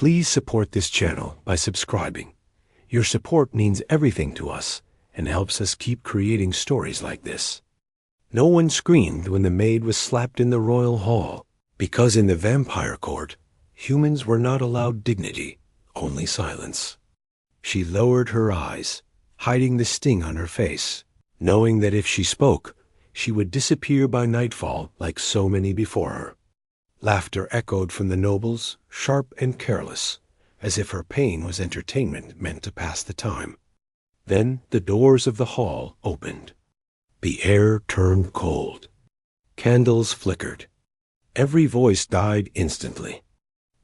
Please support this channel by subscribing. Your support means everything to us and helps us keep creating stories like this. No one screamed when the maid was slapped in the royal hall, because in the vampire court, humans were not allowed dignity, only silence. She lowered her eyes, hiding the sting on her face, knowing that if she spoke, she would disappear by nightfall like so many before her. Laughter echoed from the nobles, sharp and careless, as if her pain was entertainment meant to pass the time. Then the doors of the hall opened. The air turned cold. Candles flickered. Every voice died instantly.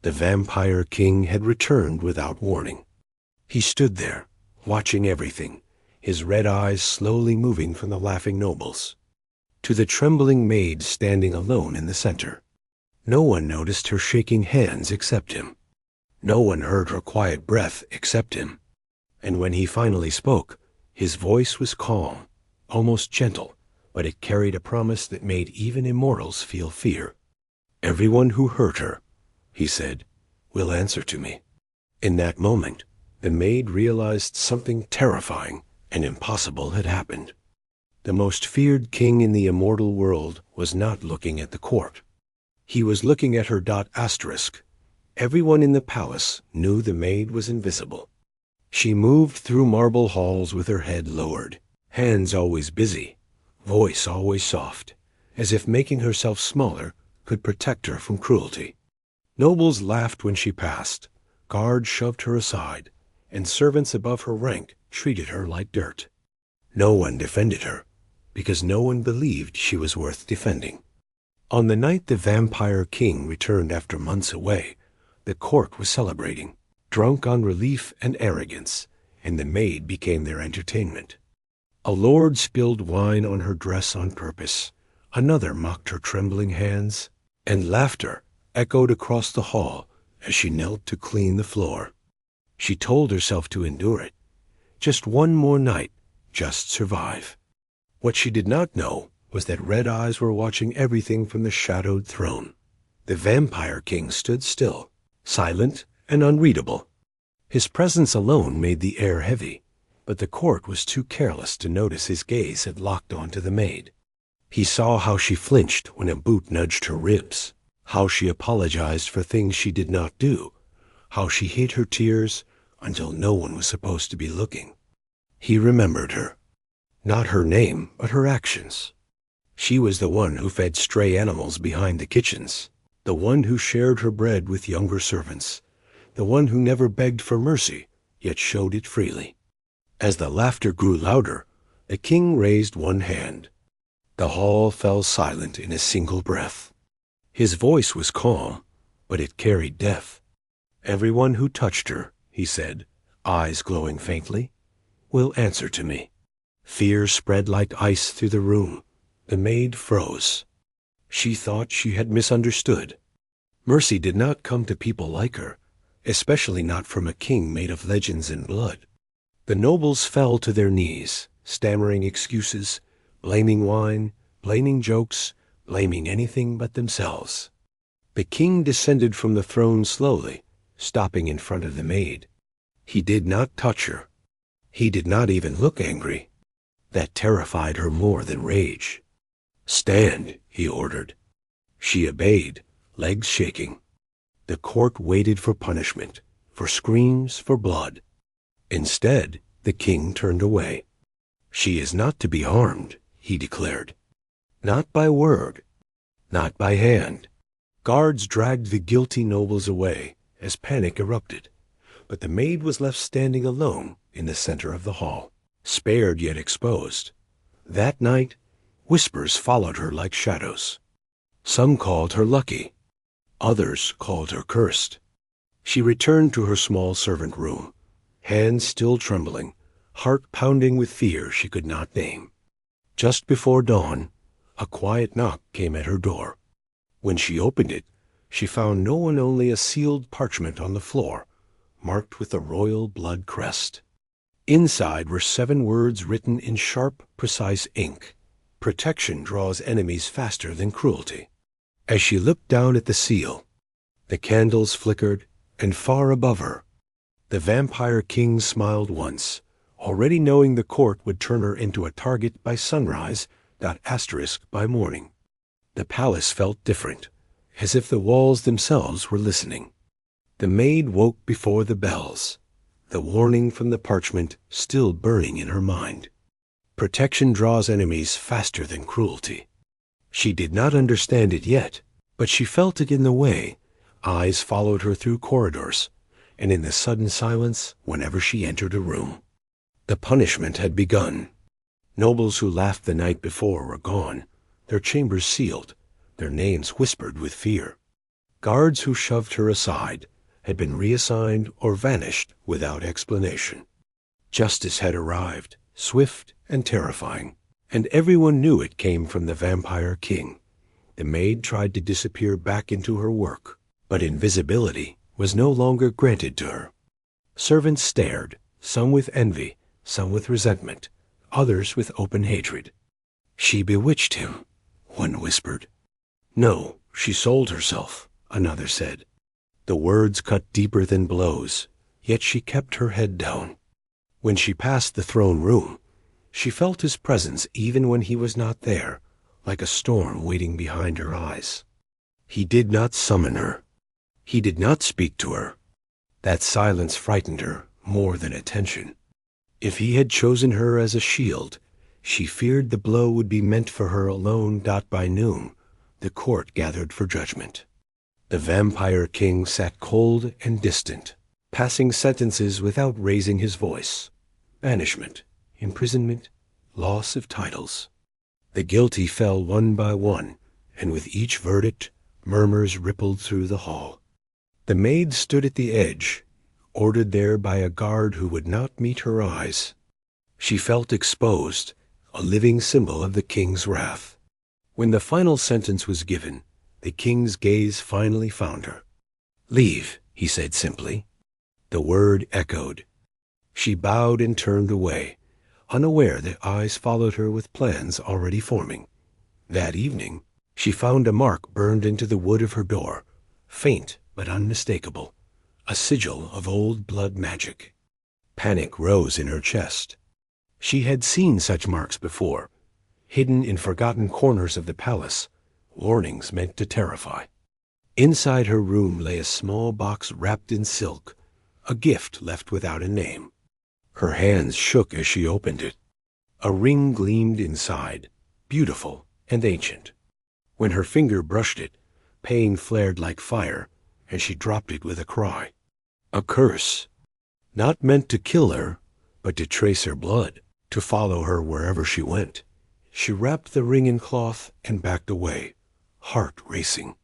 The vampire king had returned without warning. He stood there, watching everything, his red eyes slowly moving from the laughing nobles to the trembling maid standing alone in the center. No one noticed her shaking hands except him. No one heard her quiet breath except him. And when he finally spoke, his voice was calm, almost gentle, but it carried a promise that made even immortals feel fear. "Everyone who hurt her," he said, "will answer to me." In that moment, the maid realized something terrifying and impossible had happened. The most feared king in the immortal world was not looking at the court. He was looking at her. Asterisk. Everyone in the palace knew the maid was invisible. She moved through marble halls with her head lowered, hands always busy, voice always soft, as if making herself smaller could protect her from cruelty. Nobles laughed when she passed, guards shoved her aside, and servants above her rank treated her like dirt. No one defended her, because no one believed she was worth defending. On the night the vampire king returned after months away, the court was celebrating, drunk on relief and arrogance, and the maid became their entertainment. A lord spilled wine on her dress on purpose, another mocked her trembling hands, and laughter echoed across the hall as she knelt to clean the floor. She told herself to endure it. Just one more night, just survive. What she did not know was that red eyes were watching everything from the shadowed throne. The vampire king stood still, silent and unreadable. His presence alone made the air heavy, but the court was too careless to notice his gaze had locked onto the maid. He saw how she flinched when a boot nudged her ribs, how she apologized for things she did not do, how she hid her tears until no one was supposed to be looking. He remembered her. Not her name, but her actions. She was the one who fed stray animals behind the kitchens, the one who shared her bread with younger servants, the one who never begged for mercy, yet showed it freely. As the laughter grew louder, the king raised one hand. The hall fell silent in a single breath. His voice was calm, but it carried death. "Everyone who touched her," he said, eyes glowing faintly, "will answer to me." Fear spread like ice through the room. The maid froze. She thought she had misunderstood. Mercy did not come to people like her, especially not from a king made of legends and blood. The nobles fell to their knees, stammering excuses, blaming wine, blaming jokes, blaming anything but themselves. The king descended from the throne slowly, stopping in front of the maid. He did not touch her. He did not even look angry. That terrified her more than rage. "Stand," he ordered. She obeyed, legs shaking. The court waited for punishment, for screams, for blood. Instead, the king turned away. "She is not to be harmed," he declared. Not by word, not by hand. Guards dragged the guilty nobles away as panic erupted, but the maid was left standing alone in the center of the hall, spared yet exposed. That night, whispers followed her like shadows. Some called her lucky. Others called her cursed. She returned to her small servant room, hands still trembling, heart pounding with fear she could not name. Just before dawn, a quiet knock came at her door. When she opened it, she found no one, only a sealed parchment on the floor, marked with the royal blood crest. Inside were 7 words written in sharp, precise ink. "Protection draws enemies faster than cruelty." As she looked down at the seal, the candles flickered and far above her. The vampire king smiled once, already knowing the court would turn her into a target by sunrise, by morning. The palace felt different, as if the walls themselves were listening. The maid woke before the bells, the warning from the parchment still burning in her mind. Protection draws enemies faster than cruelty. She did not understand it yet, but she felt it in the way. Eyes followed her through corridors, and in the sudden silence whenever she entered a room. The punishment had begun. Nobles who laughed the night before were gone, their chambers sealed, their names whispered with fear. Guards who shoved her aside had been reassigned or vanished without explanation. Justice had arrived, swift and terrifying, and everyone knew it came from the vampire king. The maid tried to disappear back into her work, but invisibility was no longer granted to her. Servants stared, some with envy, some with resentment, others with open hatred. She bewitched him, one whispered. No, she sold herself, another said. The words cut deeper than blows, yet she kept her head down. When she passed the throne room, she felt his presence even when he was not there, like a storm waiting behind her eyes. He did not summon her. He did not speak to her. That silence frightened her more than attention. If he had chosen her as a shield, she feared the blow would be meant for her alone. By noon, the court gathered for judgment. The vampire king sat cold and distant, passing sentences without raising his voice. Banishment, imprisonment, loss of titles. The guilty fell one by one, and with each verdict, murmurs rippled through the hall. The maid stood at the edge, ordered there by a guard who would not meet her eyes. She felt exposed, a living symbol of the king's wrath. When the final sentence was given, the king's gaze finally found her. Leave, he said simply. The word echoed. She bowed and turned away, unaware that eyes followed her with plans already forming. That evening, she found a mark burned into the wood of her door, faint but unmistakable, a sigil of old blood magic. Panic rose in her chest. She had seen such marks before, hidden in forgotten corners of the palace, warnings meant to terrify. Inside her room lay a small box wrapped in silk, a gift left without a name. Her hands shook as she opened it. A ring gleamed inside, beautiful and ancient. When her finger brushed it, pain flared like fire, and she dropped it with a cry. A curse, not meant to kill her, but to trace her blood, to follow her wherever she went. She wrapped the ring in cloth and backed away, heart racing.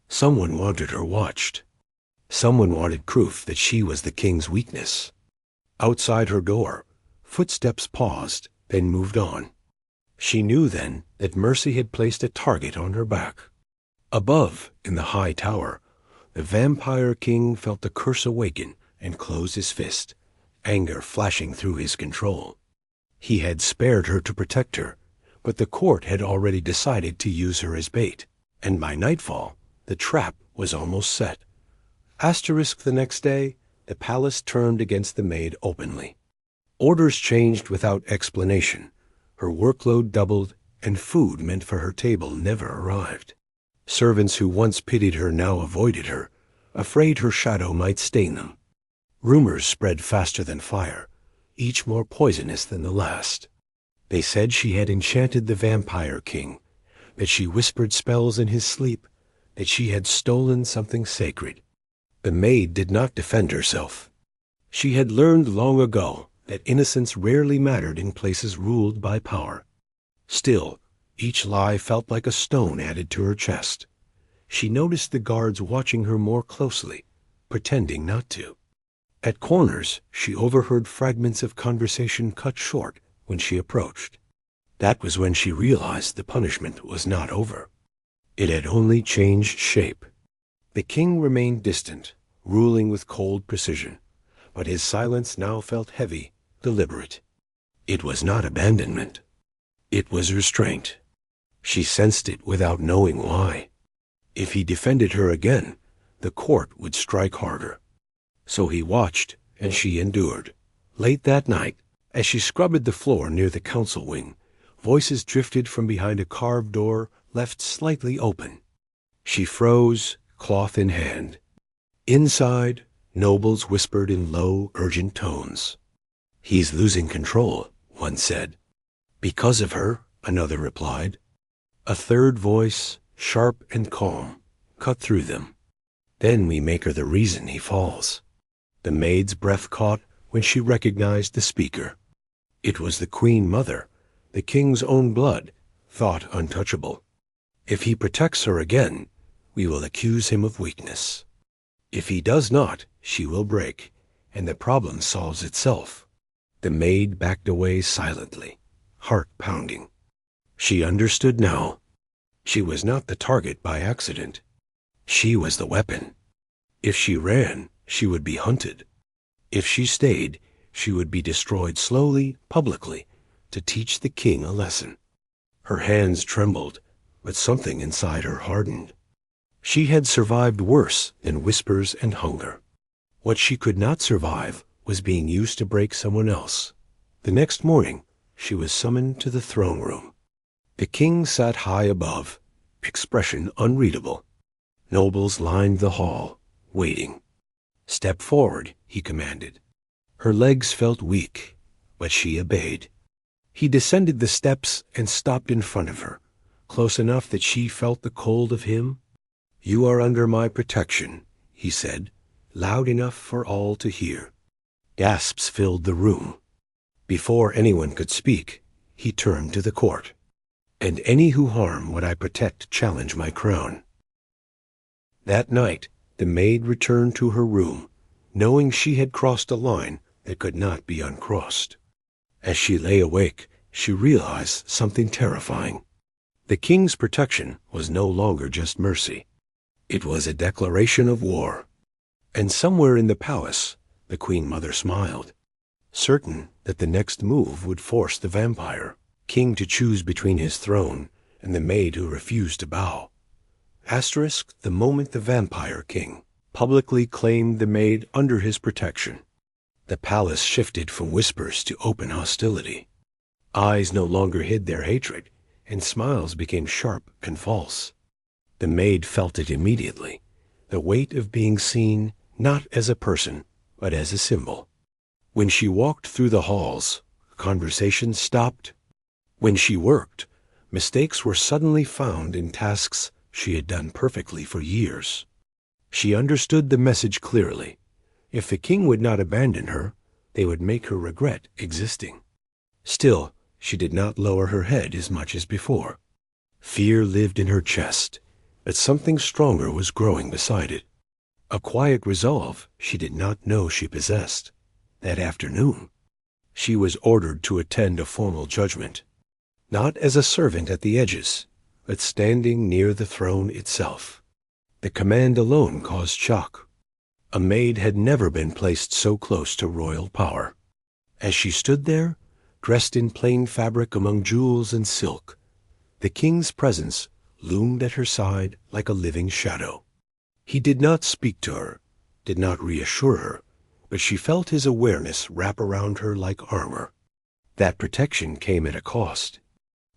Someone wanted her watched. Someone wanted proof that she was the king's weakness. Outside her door, footsteps paused, then moved on. She knew then that mercy had placed a target on her back. Above, in the high tower, the vampire king felt the curse awaken and close his fist, anger flashing through his control. He had spared her to protect her, but the court had already decided to use her as bait, and by nightfall, the trap was almost set. The next day, the palace turned against the maid openly. Orders changed without explanation. Her workload doubled, and food meant for her table never arrived. Servants who once pitied her now avoided her, afraid her shadow might stain them. Rumors spread faster than fire, each more poisonous than the last. They said she had enchanted the vampire king, that she whispered spells in his sleep, that she had stolen something sacred. The maid did not defend herself. She had learned long ago that innocence rarely mattered in places ruled by power. Still, each lie felt like a stone added to her chest. She noticed the guards watching her more closely, pretending not to. At corners, she overheard fragments of conversation cut short when she approached. That was when she realized the punishment was not over. It had only changed shape. The king remained distant, ruling with cold precision, but his silence now felt heavy, deliberate. It was not abandonment. It was restraint. She sensed it without knowing why. If he defended her again, the court would strike harder. So he watched, and she endured. Late that night, as she scrubbed the floor near the council wing, voices drifted from behind a carved door left slightly open. She froze, cloth in hand. Inside, nobles whispered in low, urgent tones. "He's losing control," one said. "Because of her," another replied. A third voice, sharp and calm, cut through them. "Then we make her the reason he falls." The maid's breath caught when she recognized the speaker. It was the Queen Mother, the king's own blood, thought untouchable. "If he protects her again, we will accuse him of weakness. If he does not, she will break, and the problem solves itself." The maid backed away silently, heart pounding. She understood now. She was not the target by accident. She was the weapon. If she ran, she would be hunted. If she stayed, she would be destroyed slowly, publicly, to teach the king a lesson. Her hands trembled, but something inside her hardened. She had survived worse than whispers and hunger. What she could not survive was being used to break someone else. The next morning, she was summoned to the throne room. The king sat high above, expression unreadable. Nobles lined the hall, waiting. "Step forward," he commanded. Her legs felt weak, but she obeyed. He descended the steps and stopped in front of her, close enough that she felt the cold of him. "You are under my protection," he said, loud enough for all to hear. Gasps filled the room. Before anyone could speak, he turned to the court. "And any who harm what I protect challenge my crown." That night, the maid returned to her room, knowing she had crossed a line that could not be uncrossed. As she lay awake, she realized something terrifying. The king's protection was no longer just mercy. It was a declaration of war. And somewhere in the palace, the Queen Mother smiled, certain that the next move would force the vampire king to choose between his throne and the maid who refused to bow. Asterisk the moment the vampire king publicly claimed the maid under his protection. The palace shifted from whispers to open hostility. Eyes no longer hid their hatred, and smiles became sharp and false. The maid felt it immediately, the weight of being seen not as a person, but as a symbol. When she walked through the halls, conversation stopped. When she worked, mistakes were suddenly found in tasks she had done perfectly for years. She understood the message clearly. If the king would not abandon her, they would make her regret existing. Still, she did not lower her head as much as before. Fear lived in her chest, but something stronger was growing beside it. A quiet resolve she did not know she possessed. That afternoon, she was ordered to attend a formal judgment, not as a servant at the edges, but standing near the throne itself. The command alone caused shock. A maid had never been placed so close to royal power. As she stood there, dressed in plain fabric among jewels and silk, the king's presence loomed at her side like a living shadow. He did not speak to her, did not reassure her, but she felt his awareness wrap around her like armor. That protection came at a cost.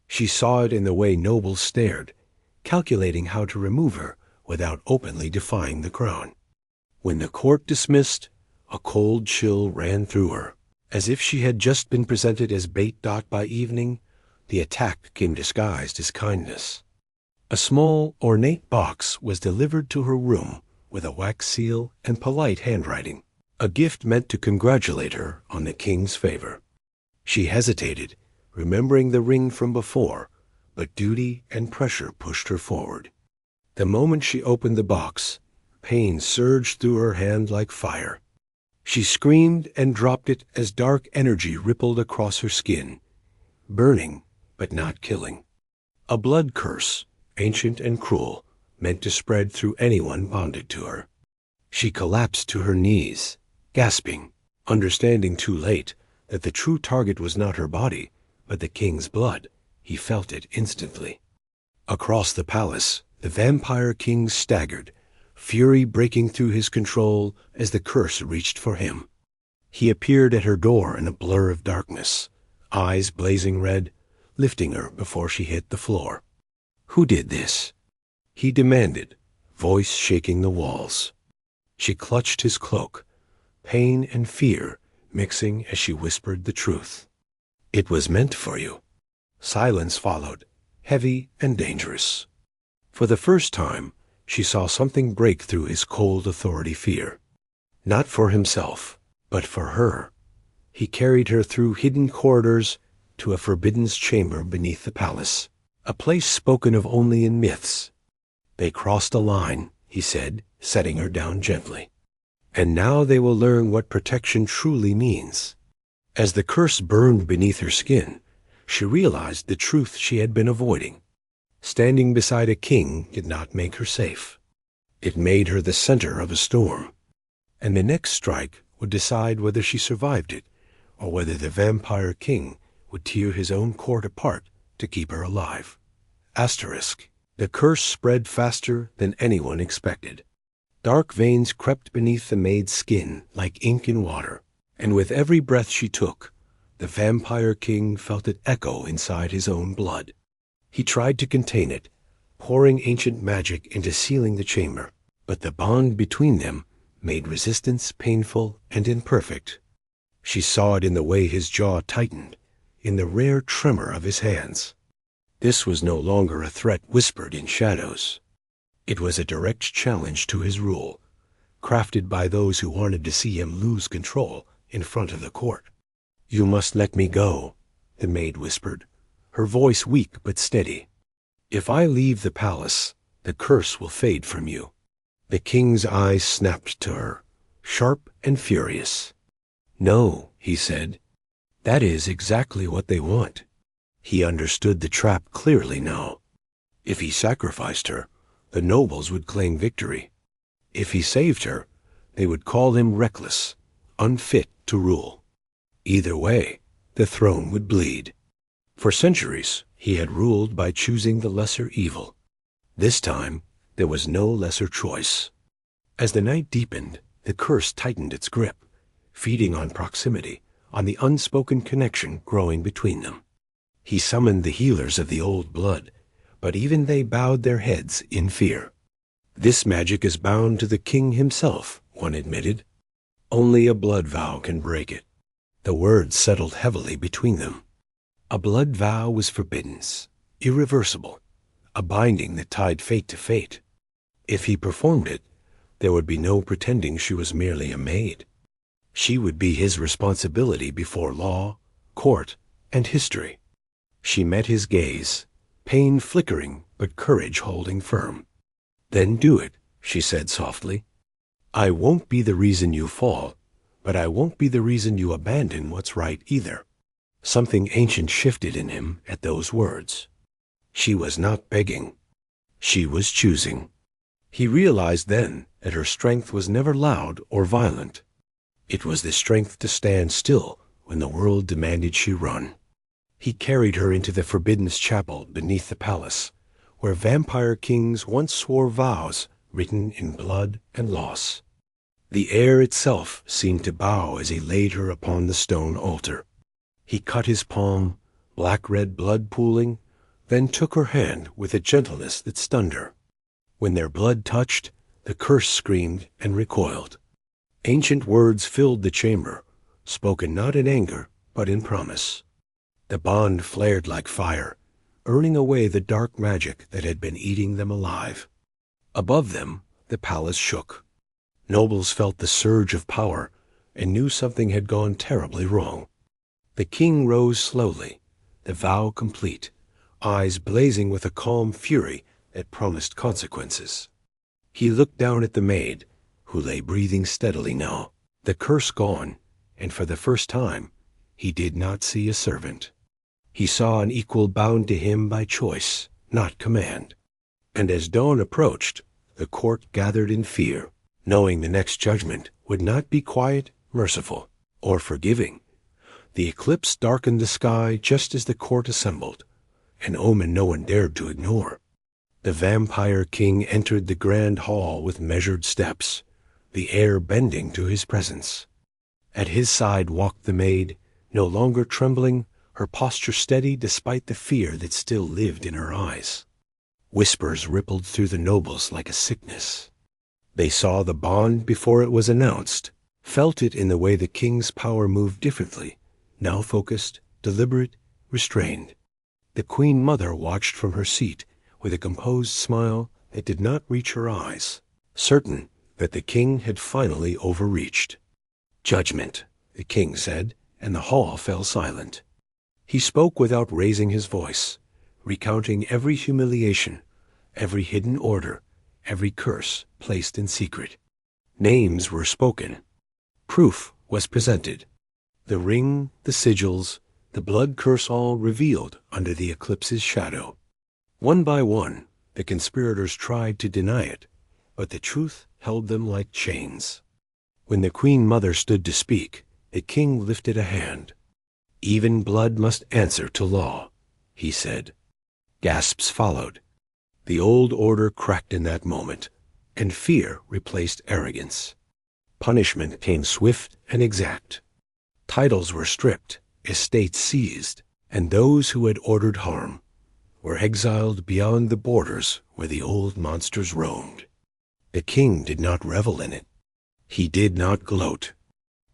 She saw it in the way nobles stared, calculating how to remove her without openly defying the crown. When the court dismissed, a cold chill ran through her. As if she had just been presented as bait. By evening, the attack came disguised as kindness. A small, ornate box was delivered to her room with a wax seal and polite handwriting, a gift meant to congratulate her on the king's favor. She hesitated, remembering the ring from before, but duty and pressure pushed her forward. The moment she opened the box, pain surged through her hand like fire. She screamed and dropped it as dark energy rippled across her skin, burning but not killing. A blood curse, ancient and cruel, meant to spread through anyone bonded to her. She collapsed to her knees, gasping, understanding too late that the true target was not her body, but the king's blood. He felt it instantly. Across the palace, the vampire king staggered, fury breaking through his control as the curse reached for him. He appeared at her door in a blur of darkness, eyes blazing red, lifting her before she hit the floor. "Who did this?" he demanded, voice shaking the walls. She clutched his cloak, pain and fear mixing as she whispered the truth. "It was meant for you." Silence followed, heavy and dangerous. For the first time, she saw something break through his cold authority fear. Not for himself, but for her. He carried her through hidden corridors to a forbidden chamber beneath the palace, a place spoken of only in myths. "They crossed a line," he said, setting her down gently. "And now they will learn what protection truly means." As the curse burned beneath her skin, she realized the truth she had been avoiding. Standing beside a king did not make her safe. It made her the center of a storm. And the next strike would decide whether she survived it, or whether the vampire king would tear his own court apart to keep her alive. Asterisk. The curse spread faster than anyone expected. Dark veins crept beneath the maid's skin like ink in water, and with every breath she took, the vampire king felt it echo inside his own blood. He tried to contain it, pouring ancient magic into sealing the chamber, but the bond between them made resistance painful and imperfect. She saw it in the way his jaw tightened, in the rare tremor of his hands. This was no longer a threat whispered in shadows. It was a direct challenge to his rule, crafted by those who wanted to see him lose control in front of the court. "You must let me go," the maid whispered, her voice weak but steady. "If I leave the palace, the curse will fade from you." The king's eyes snapped to her, sharp and furious. "No," he said. "That is exactly what they want." He understood the trap clearly now. If he sacrificed her, the nobles would claim victory. If he saved her, they would call him reckless, unfit to rule. Either way, the throne would bleed. For centuries, he had ruled by choosing the lesser evil. This time, there was no lesser choice. As the night deepened, the curse tightened its grip, feeding on proximity, on the unspoken connection growing between them. He summoned the healers of the old blood, but even they bowed their heads in fear. "This magic is bound to the king himself," one admitted. "Only a blood vow can break it." The words settled heavily between them. A blood vow was forbidden, irreversible, a binding that tied fate to fate. If he performed it, there would be no pretending she was merely a maid. She would be his responsibility before law, court, and history. She met his gaze, pain flickering but courage holding firm. "Then do it," she said softly. "I won't be the reason you fall, but I won't be the reason you abandon what's right either." Something ancient shifted in him at those words. She was not begging. She was choosing. He realized then that her strength was never loud or violent. It was the strength to stand still when the world demanded she run. He carried her into the forbidden chapel beneath the palace, where vampire kings once swore vows written in blood and loss. The air itself seemed to bow as he laid her upon the stone altar. He cut his palm, black-red blood pooling, then took her hand with a gentleness that stunned her. When their blood touched, the curse screamed and recoiled. Ancient words filled the chamber, spoken not in anger, but in promise. The bond flared like fire, earning away the dark magic that had been eating them alive. Above them, the palace shook. Nobles felt the surge of power and knew something had gone terribly wrong. The king rose slowly, the vow complete, eyes blazing with a calm fury that promised consequences. He looked down at the maid, who lay breathing steadily now, the curse gone, and for the first time, he did not see a servant. He saw an equal bound to him by choice, not command. And as dawn approached, the court gathered in fear, knowing the next judgment would not be quiet, merciful, or forgiving. The eclipse darkened the sky just as the court assembled, an omen no one dared to ignore. The vampire king entered the grand hall with measured steps, the air bending to his presence. At his side walked the maid, no longer trembling, her posture steady despite the fear that still lived in her eyes. Whispers rippled through the nobles like a sickness. They saw the bond before it was announced, felt it in the way the king's power moved differently, now focused, deliberate, restrained. The queen mother watched from her seat with a composed smile that did not reach her eyes, certain that the king had finally overreached. "Judgment," the king said, and the hall fell silent. He spoke without raising his voice, recounting every humiliation, every hidden order, every curse placed in secret. Names were spoken. Proof was presented. The ring, the sigils, the blood curse all revealed under the eclipse's shadow. One by one, the conspirators tried to deny it, but the truth held them like chains. When the queen mother stood to speak, the king lifted a hand. "Even blood must answer to law," he said. Gasps followed. The old order cracked in that moment, and fear replaced arrogance. Punishment came swift and exact. Titles were stripped, estates seized, and those who had ordered harm were exiled beyond the borders where the old monsters roamed. The king did not revel in it. He did not gloat.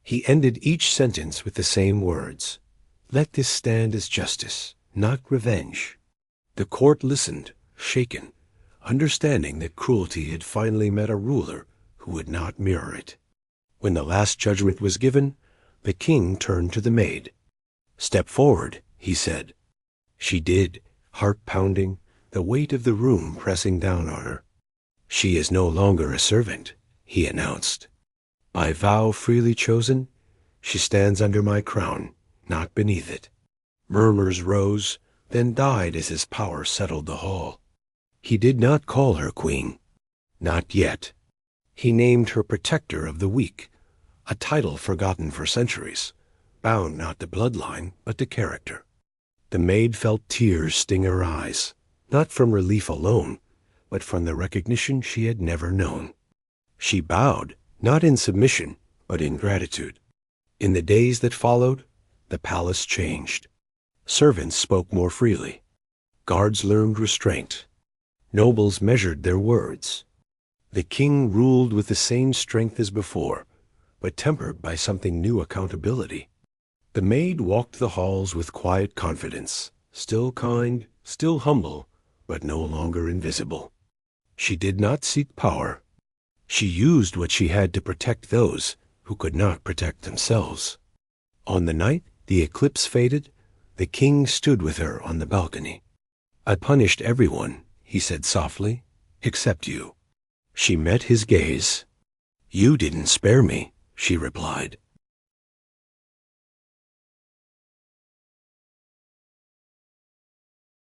He ended each sentence with the same words: "Let this stand as justice, not revenge." The court listened, shaken, understanding that cruelty had finally met a ruler who would not mirror it. When the last judgment was given, the king turned to the maid. "Step forward," he said. She did, heart pounding, the weight of the room pressing down on her. "She is no longer a servant," he announced. "By vow freely chosen, she stands under my crown, not beneath it." Murmurs rose, then died as his power settled the hall. He did not call her queen. Not yet. He named her protector of the weak, a title forgotten for centuries, bound not to bloodline, but to character. The maid felt tears sting her eyes, not from relief alone, but from the recognition she had never known. She bowed, not in submission, but in gratitude. In the days that followed, the palace changed. Servants spoke more freely. Guards learned restraint. Nobles measured their words. The king ruled with the same strength as before, but tempered by something new: accountability. The maid walked the halls with quiet confidence, still kind, still humble, but no longer invisible. She did not seek power. She used what she had to protect those who could not protect themselves. On the night the eclipse faded, the king stood with her on the balcony. "I punished everyone," he said softly, "except you." She met his gaze. "You didn't spare me," she replied.